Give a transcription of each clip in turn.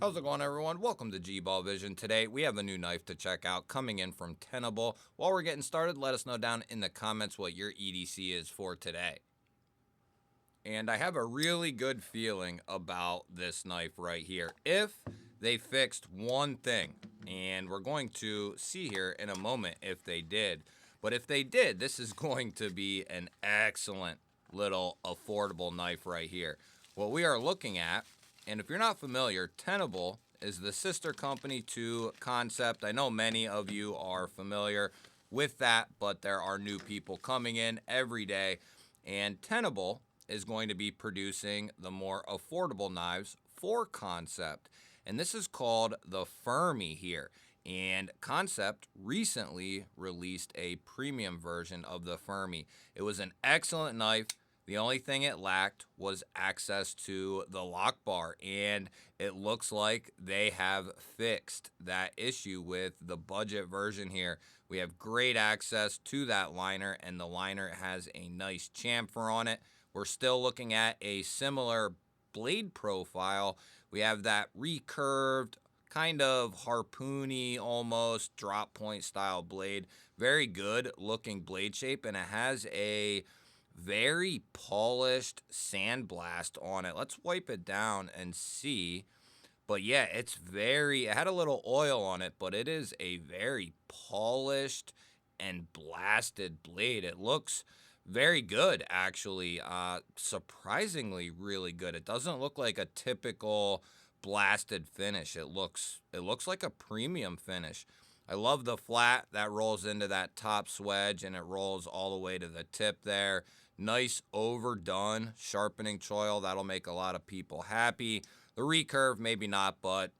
How's it going, everyone? Welcome to G-Ball Vision. Today we have a new knife to check out coming in from Tenable. While we're getting started, let us know down in the comments what your EDC is for today. And I have a really good feeling about this knife right here. If they fixed one thing, and we're going to see here in a moment if they did. But if they did, this is going to be an excellent little affordable knife right here. What we are looking at, and if you're not familiar, Tenable is the sister company to Concept. I know many of you are familiar with that, but there are new people coming in every day. And Tenable is going to be producing the more affordable knives for Concept. And this is called the Fermi here. And Concept recently released a premium version of the Fermi. It was an excellent knife. The only thing it lacked was access to the lock bar, and it looks like they have fixed that issue with the budget version here. We have great access to that liner, and the liner has a nice chamfer on it. We're still looking at a similar blade profile. We have that recurved, kind of harpoony, almost drop point style blade. Very good looking blade shape, and it has a very polished sandblast on it. Let's wipe it down and see. But yeah, it had a little oil on it, but it is a very polished and blasted blade. It looks very good, actually. Surprisingly really good. It doesn't look like a typical blasted finish. It looks like a premium finish. I love the flat that rolls into that top swedge and it rolls all the way to the tip there. Nice overdone sharpening choil. That'll make a lot of people happy. The recurve, maybe not, but,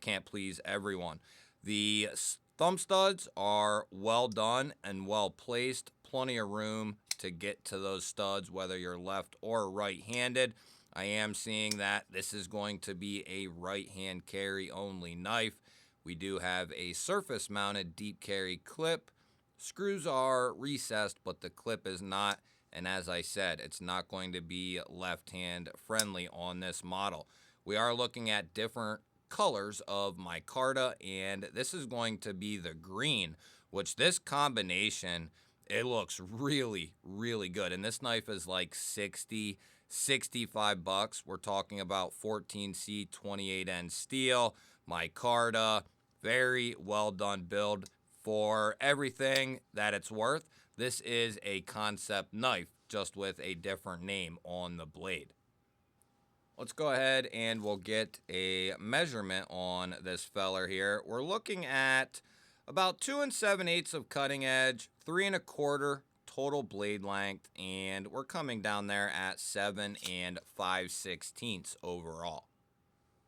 can't please everyone. The thumb studs are well done and well placed. Plenty of room to get to those studs, whether you're left or right-handed. I am seeing that this is going to be a right-hand carry only knife. We do have a surface-mounted deep carry clip. Screws are recessed, but the clip is not. And as I said, it's not going to be left-hand friendly on this model. We are looking at different colors of micarta, and this is going to be the green, which this combination, it looks really, really good. And this knife is like 60, 65 bucks. We're talking about 14C 28N steel, micarta, very well done build. For everything that it's worth, this is a Concept knife, just with a different name on the blade. Let's go ahead and we'll get a measurement on this feller here. We're looking at about 2 7/8 of cutting edge, 3 1/4 total blade length, and we're coming down there at 7 5/16 overall.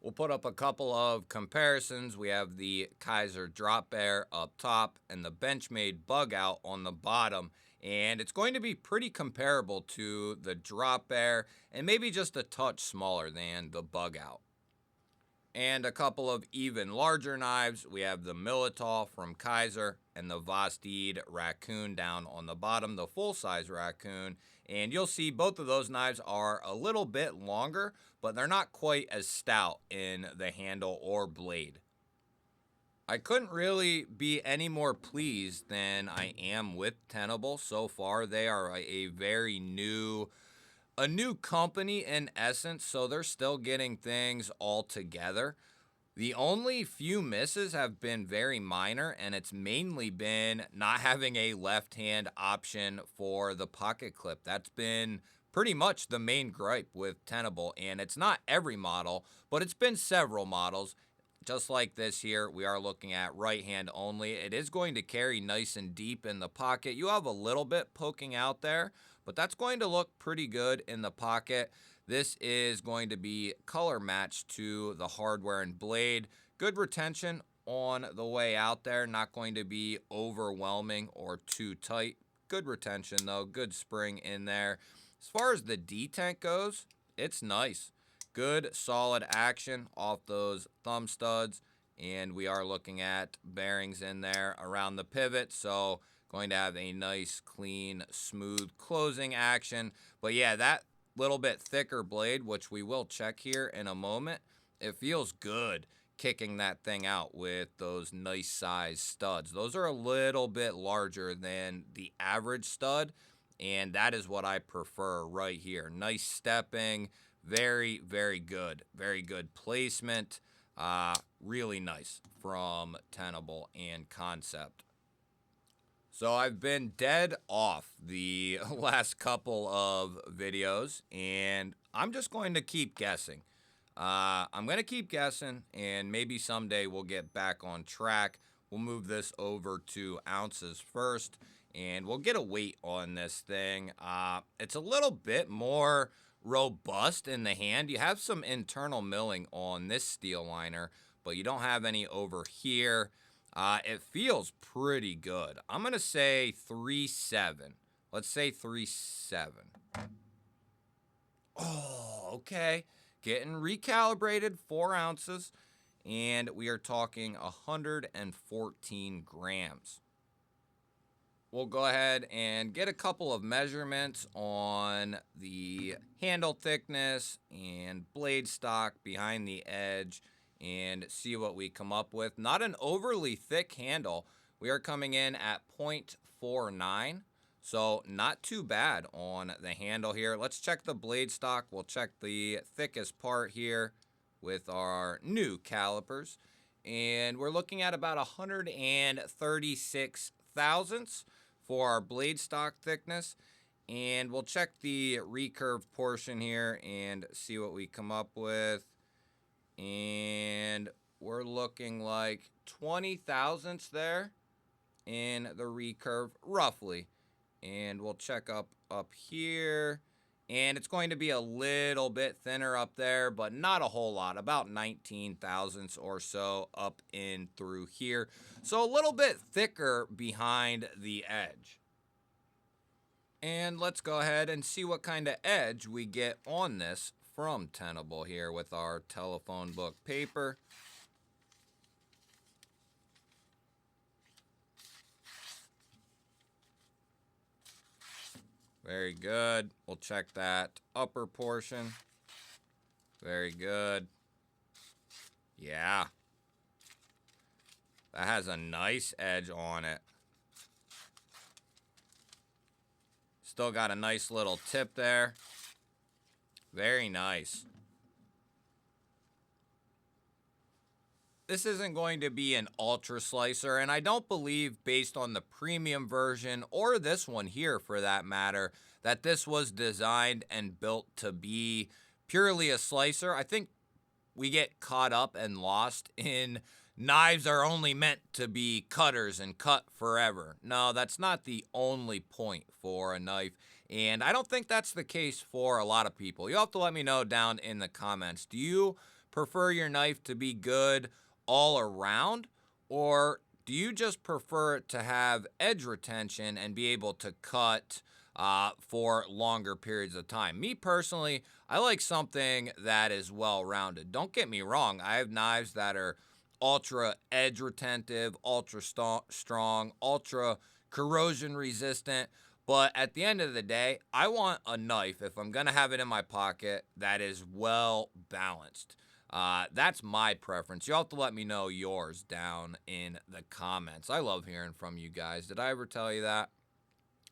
We'll put up a couple of comparisons. We have the Kaiser Drop Bear up top and the Benchmade Bug Out on the bottom. And it's going to be pretty comparable to the Drop Bear and maybe just a touch smaller than the Bug Out. And a couple of even larger knives. We have the Militol from Kaiser and the Vosteed Raccoon down on the bottom, the full-size Raccoon. And you'll see both of those knives are a little bit longer, but they're not quite as stout in the handle or blade. I couldn't really be any more pleased than I am with Tenable so far. They are a very new company in essence, so they're still getting things all together. The only few misses have been very minor, and it's mainly been not having a left-hand option for the pocket clip. That's been pretty much the main gripe with Tenable, and it's not every model, but it's been several models. Just like this here, we are looking at right hand only. It is going to carry nice and deep in the pocket. You have a little bit poking out there, but that's going to look pretty good in the pocket. This is going to be color matched to the hardware and blade. Good retention on the way out there. Not going to be overwhelming or too tight. Good retention though. Good spring in there. As far as the detent goes, it's nice. Good solid action off those thumb studs. And we are looking at bearings in there around the pivot. So going to have a nice, clean, smooth closing action. But yeah, that little bit thicker blade, which we will check here in a moment, It feels good kicking that thing out with those nice size studs. Those are a little bit larger than the average stud, and that is what I prefer right here. Nice stepping, very, very good. Very good placement. Really nice from Tenable and Concept. So I've been dead off the last couple of videos, and I'm just going to keep guessing. I'm going to keep guessing, and maybe someday we'll get back on track. We'll move this over to ounces first, and we'll get a weight on this thing. It's a little bit more robust in the hand. You have some internal milling on this steel liner, but you don't have any over here. It feels pretty good. I'm going to say 3.7. Let's say 3.7. Oh, okay. Getting recalibrated, 4 ounces, and we are talking 114 grams. We'll go ahead and get a couple of measurements on the handle thickness and blade stock behind the edge and see what we come up with. Not an overly thick handle. We are coming in at 0.49. So not too bad on the handle here. Let's check the blade stock. We'll check the thickest part here with our new calipers. And we're looking at about 136 thousandths for our blade stock thickness. And we'll check the recurve portion here and see what we come up with. And we're looking like 20 thousandths there in the recurve, roughly. And we'll check up here. And it's going to be a little bit thinner up there, but not a whole lot. About 19 thousandths or so up in through here. So a little bit thicker behind the edge. And let's go ahead and see what kind of edge we get on this from Tenable here with our telephone book paper. Very good. We'll check that upper portion. Very good. Yeah. That has a nice edge on it. Still got a nice little tip there. Very nice. This isn't going to be an ultra slicer, and I don't believe, based on the premium version, or this one here for that matter, that this was designed and built to be purely a slicer. I think we get caught up and lost in knives are only meant to be cutters and cut forever. No, that's not the only point for a knife, and I don't think that's the case for a lot of people. You'll have to let me know down in the comments. Do you prefer your knife to be good all around, or do you just prefer it to have edge retention and be able to cut for longer periods of time? Me personally, I like something that is well-rounded. Don't get me wrong, I have knives that are ultra edge retentive, ultra strong, ultra corrosion resistant, but at the end of the day, I want a knife, if I'm gonna have it in my pocket, that is well balanced. That's my preference. You'll have to let me know yours down in the comments. I love hearing from you guys. Did I ever tell you that?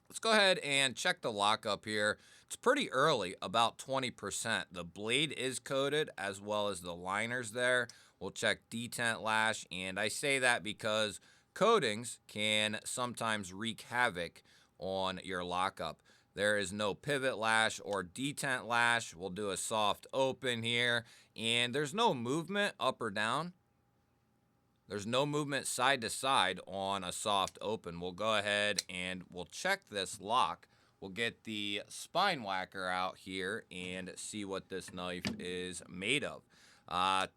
Let's go ahead and check the lockup here. It's pretty early, about 20%. The blade is coated as well as the liners there. We'll check detent lash, and I say that because coatings can sometimes wreak havoc on your lockup. There is no pivot lash or detent lash. We'll do a soft open here, and there's no movement up or down. There's no movement side to side on a soft open. We'll go ahead and we'll check this lock. We'll get the spine whacker out here and see what this knife is made of.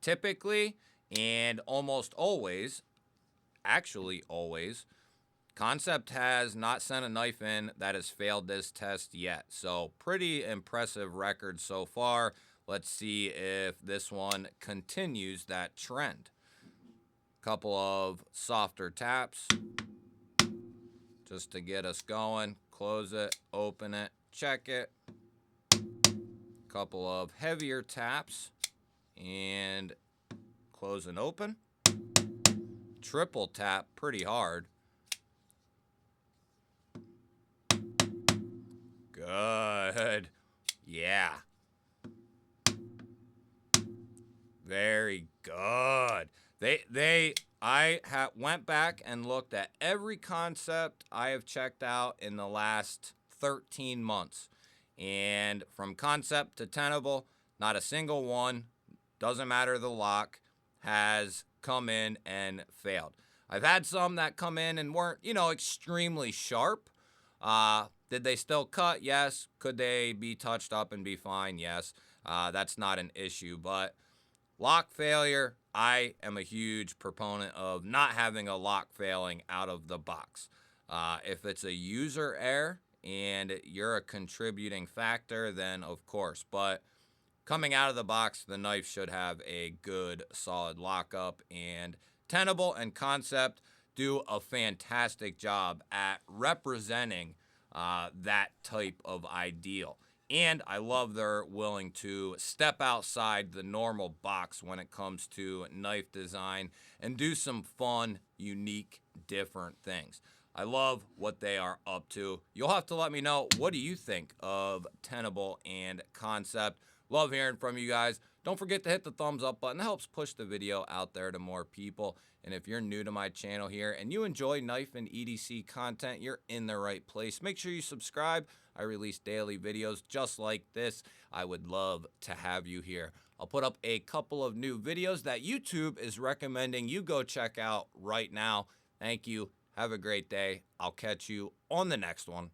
Typically, and almost always, actually always, Concept has not sent a knife in that has failed this test yet. So pretty impressive record so far. Let's see if this one continues that trend. Couple of softer taps just to get us going. Close it, open it, check it. Couple of heavier taps. and close and open. Triple tap pretty hard. Good. Yeah. Very good. I went back and looked at every concept I have checked out in the last 13 months. And from concept to Tenable, not a single one, doesn't matter the lock, has come in and failed. I've had some that come in and weren't, extremely sharp. Did they still cut? Yes. Could they be touched up and be fine? Yes. That's not an issue. But lock failure, I am a huge proponent of not having a lock failing out of the box. If it's a user error and you're a contributing factor, then of course. But coming out of the box, the knife should have a good, solid lockup. And Tenable and Concept do a fantastic job at representing that type of ideal. And I love they're willing to step outside the normal box when it comes to knife design and do some fun, unique, different things. I love what they are up to. You'll have to let me know, what do you think of Tenable and Concept? Love hearing from you guys. Don't forget to hit the thumbs up button. It helps push the video out there to more people. And if you're new to my channel here and you enjoy knife and EDC content, you're in the right place. Make sure you subscribe. I release daily videos just like this. I would love to have you here. I'll put up a couple of new videos that YouTube is recommending you go check out right now. Thank you. Have a great day. I'll catch you on the next one.